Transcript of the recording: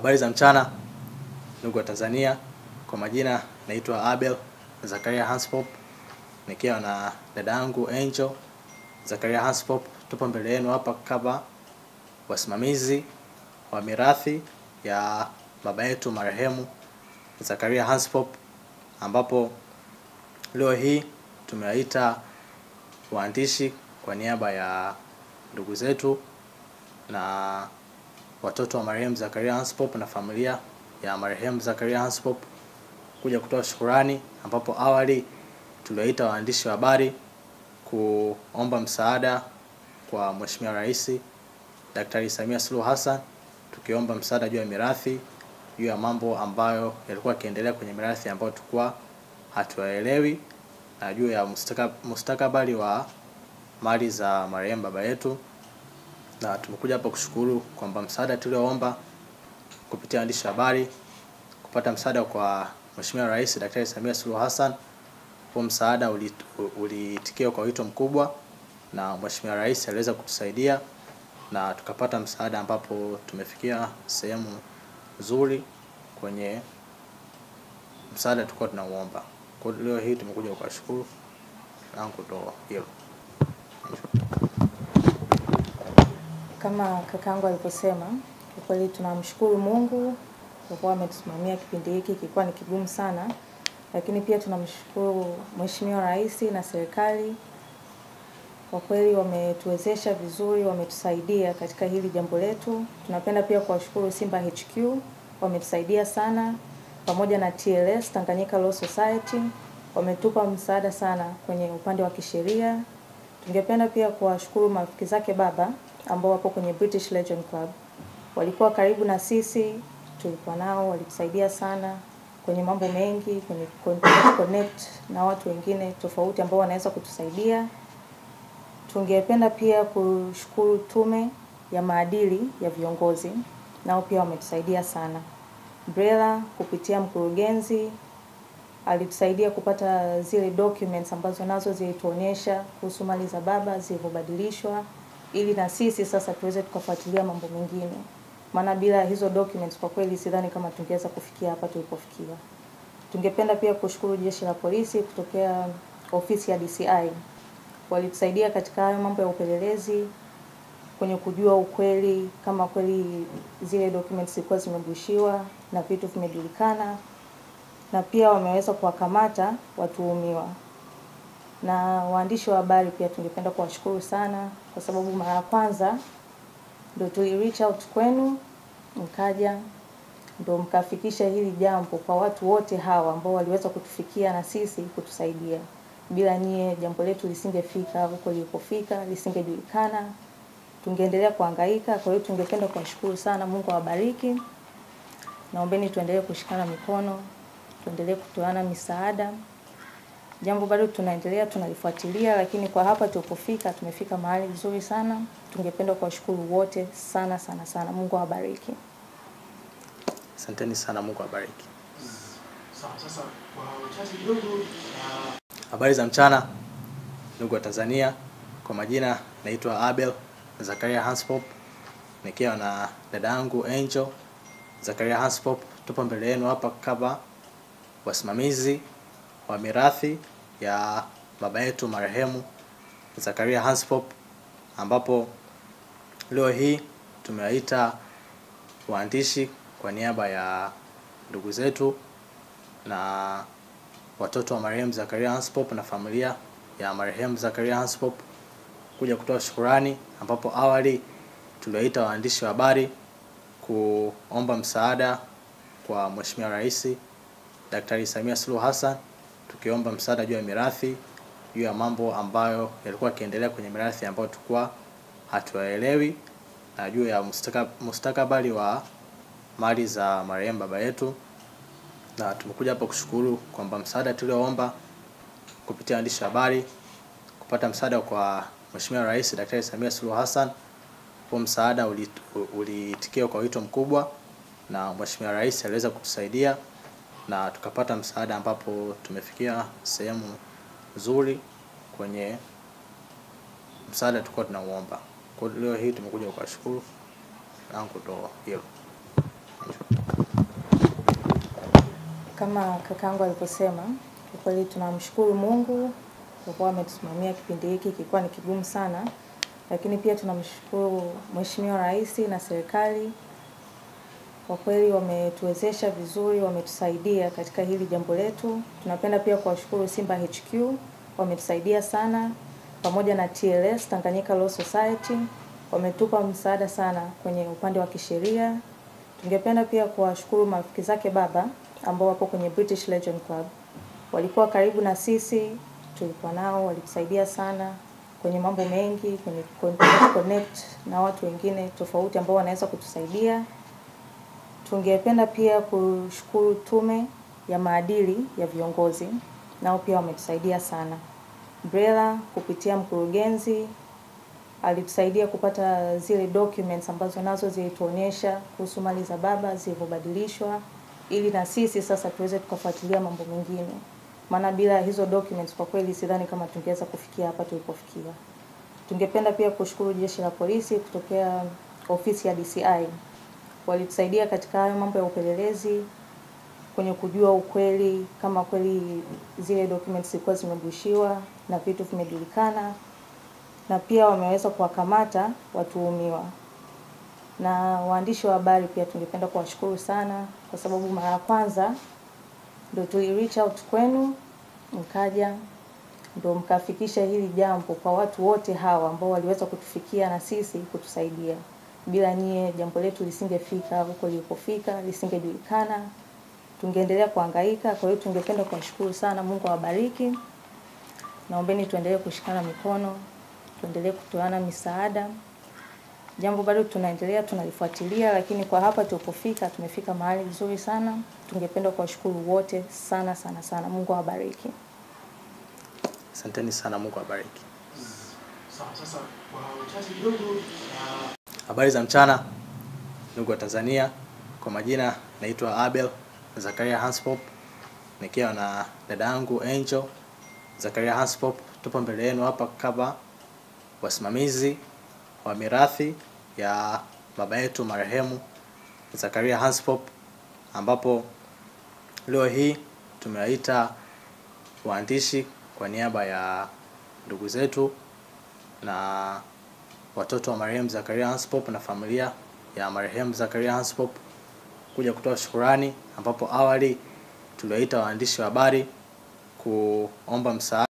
Habari za mchana ndugu wa Tanzania, kwa majina naitwa Abel Zakaria Hanspop, nikiwa na dada yangu Angel Zakaria Hanspop. Tupo mbele yenu hapa kama wasimamizi wa mirathi ya baba yetu marehemu Zakaria Hanspop, ambapo leo hii tumewaita waandishi kwa niaba ya ndugu zetu na watoto wa marehemu Zakaria Hanspop na familia ya marehemu Zakaria Hanspop kuja kutoa shukrani, ambapo awali tuliwaita waandishi wa habari kuomba msaada kwa Mheshimiwa Rais Daktari Samia Suluhu Hassan, tukiomba msaada juu ya mirathi, juu ya mambo ambayo yalikuwa yakiendelea kwenye mirathi ambayo tulikuwa hatuelewi, na juu ya mustakabali wa mali za marehemu baba yetu. Na tumekuja hapa kushukuru kwamba msaada tulioomba kupitia waandishi wa habari kupata msaada kwa Mheshimiwa Rais Daktari Samia Suluhu Hassan. Kwa msaada ulitikia kwa wito mkubwa, na Mheshimiwa Rais aliweza kutusaidia na tukapata msaada, ambapo tumefikia sehemu nzuri kwenye msaada tulikuwa tunauomba. Kwa leo hii tumekuja kuwashukuru na kutoa hilo. Kama kakangu aliposema, kwa kweli tunamshukuru Mungu kwa kuwa ametusimamia kipindi hiki kilikuwa ni kigumu sana, lakini pia tunamshukuru Mheshimiwa Rais na serikali. Kwa kweli wametuwezesha vizuri, wametusaidia katika hili jambo letu. Tunapenda pia kuwashukuru Simba HQ, wametusaidia sana, pamoja na TLS Tanganyika Law Society, wametupa msaada sana kwenye upande wa kisheria. Tungependa pia kuwashukuru marafiki zake baba ambao wapo kwenye British Legend Club. Walikuwa karibu na sisi, tulikuwa nao, walitusaidia sana kwenye mambo mengi, kwenye connect na watu wengine tofauti ambao wanaweza kutusaidia. Tungependa pia kushukuru tume ya maadili ya viongozi, nao pia wametusaidia sana. Brela kupitia mkurugenzi alitusaidia kupata zile documents ambazo nazo zilituonyesha kuhusu mali za baba zilizobadilishwa, ili na sisi sasa tuweze tukafuatilia mambo mengine. Maana bila hizo documents kwa kweli sidhani kama tungeweza kufikia hapa tulipofikia. Tungependa pia kushukuru jeshi la polisi kutokea ofisi ya DCI. Walitusaidia katika hayo mambo ya upelelezi, kwenye kujua ukweli kama kweli zile documents zilikuwa zimegushiwa na vitu vimejulikana, na pia wameweza kuwakamata watuhumiwa. Na waandishi wa habari pia tungependa kuwashukuru sana, kwa sababu mara ya kwanza ndio reach out kwenu, mkaja ndio mkafikisha hili jambo kwa watu wote hawa ambao waliweza kutufikia na sisi kutusaidia. Bila nyie jambo letu lisingefika huko lilipofika, lisingejulikana, tungeendelea kuhangaika. Kwa hiyo tungependa kuwashukuru sana. Mungu awabariki. Naombeni tuendelee kushikana mikono, tuendelee kutoana misaada. Jambo bado tunaendelea tunalifuatilia, lakini kwa hapa tulipofika tumefika mahali vizuri sana. Tungependa kuwashukuru wote sana sana sana. Mungu awabariki. Asanteni sana, Mungu awabariki. Sasa kwa uchache kidogo, habari za mchana ndugu wa Tanzania, kwa majina naitwa Abel Zakaria Hanspop, nikiwa na dada yangu Angel Zakaria Hanspop. Tupo mbele yenu hapa kama wasimamizi wa mirathi ya baba yetu marehemu Zakaria Hanspop, ambapo leo hii tumewaita waandishi kwa niaba ya ndugu zetu na watoto wa marehemu Zakaria Hanspop na familia ya marehemu Zakaria Hanspop kuja kutoa shukrani, ambapo awali tuliwaita waandishi wa habari kuomba msaada kwa Mheshimiwa Rais Daktari Samia Suluhu Hassan, tukiomba msaada juu ya mirathi, juu ya mambo ambayo yalikuwa yakiendelea kwenye mirathi ambayo tulikuwa hatuelewi, na juu ya mustakabali wa mali za marehemu baba yetu. Na tumekuja hapa kushukuru kwamba msaada tulioomba kupitia waandishi wa habari kupata msaada kwa Mheshimiwa Rais Daktari Samia Suluhu Hassan. Kwa msaada ulitikia kwa wito mkubwa, na Mheshimiwa Rais aliweza kutusaidia na tukapata msaada, ambapo tumefikia sehemu nzuri kwenye msaada tulikuwa tunauomba. Kwa leo hii tumekuja kuwashukuru na kutoa hilo. Kama kakangu alivyosema, kwa kweli tunamshukuru Mungu kwa kuwa ametusimamia kipindi hiki, kilikuwa ni kigumu sana, lakini pia tunamshukuru Mheshimiwa Rais na serikali. Kwa kweli wametuwezesha vizuri, wametusaidia katika hili jambo letu. Tunapenda pia kuwashukuru Simba HQ, wametusaidia sana, pamoja na TLS, Tanganyika Law Society, wametupa msaada sana kwenye upande wa kisheria. Tungependa pia kuwashukuru marafiki zake baba ambao wapo kwenye British Legend Club. Walikuwa karibu na sisi, tulikuwa nao, walitusaidia sana kwenye mambo mengi, kwenye connect na watu wengine tofauti ambao wanaweza kutusaidia. Tungependa pia kushukuru tume ya maadili ya viongozi, nao pia wametusaidia sana. Brela kupitia mkurugenzi alitusaidia kupata zile documents ambazo nazo zilituonyesha kuhusu mali za baba zilivyobadilishwa, ili na sisi sasa tuweze tukafuatilia mambo mengine. Maana bila hizo documents kwa kweli sidhani kama tungeweza kufikia hapa tulipofikia. Tungependa pia kushukuru jeshi la polisi kutokea ofisi ya DCI. Walitusaidia katika hayo mambo ya upelelezi, kwenye kujua ukweli kama kweli zile documents zilikuwa zimebushiwa na vitu vimejulikana, na pia wameweza kuwakamata watuhumiwa. Na waandishi wa habari pia tungependa kuwashukuru sana kwa sababu mara ya kwanza ndio tuli reach out kwenu, mkaja ndio mkafikisha hili jambo kwa watu wote hawa ambao waliweza kutufikia na sisi kutusaidia. Bila nyie jambo letu lisingefika huko lilipofika, lisingejulikana, tungeendelea kuhangaika. Kwa hiyo tungependa kuwashukuru sana. Mungu awabariki. Naombeni tuendelee kushikana mikono, tuendelee kutoana misaada. Jambo bado tunaendelea tunalifuatilia, lakini kwa hapa tulipofika tumefika mahali vizuri sana. Tungependa kuwashukuru wote sana sana sana. Mungu awabariki. Asanteni sana, Mungu awabariki. Sawa, sasa kwa uchache kidogo habari za mchana ndugu wa Tanzania. Kwa majina naitwa Abel Zakaria Hanspop, nikiwa na dada yangu Angel Zakaria Hanspop. Tupo mbele yenu hapa kama wasimamizi wa mirathi ya baba yetu marehemu Zakaria Hanspop, ambapo leo hii tumewaita waandishi kwa niaba ya ndugu zetu na watoto wa marehemu Zakaria Hanspop na familia ya marehemu Zakaria Hanspop kuja kutoa shukrani, ambapo awali tuliwaita waandishi wa habari kuomba msaada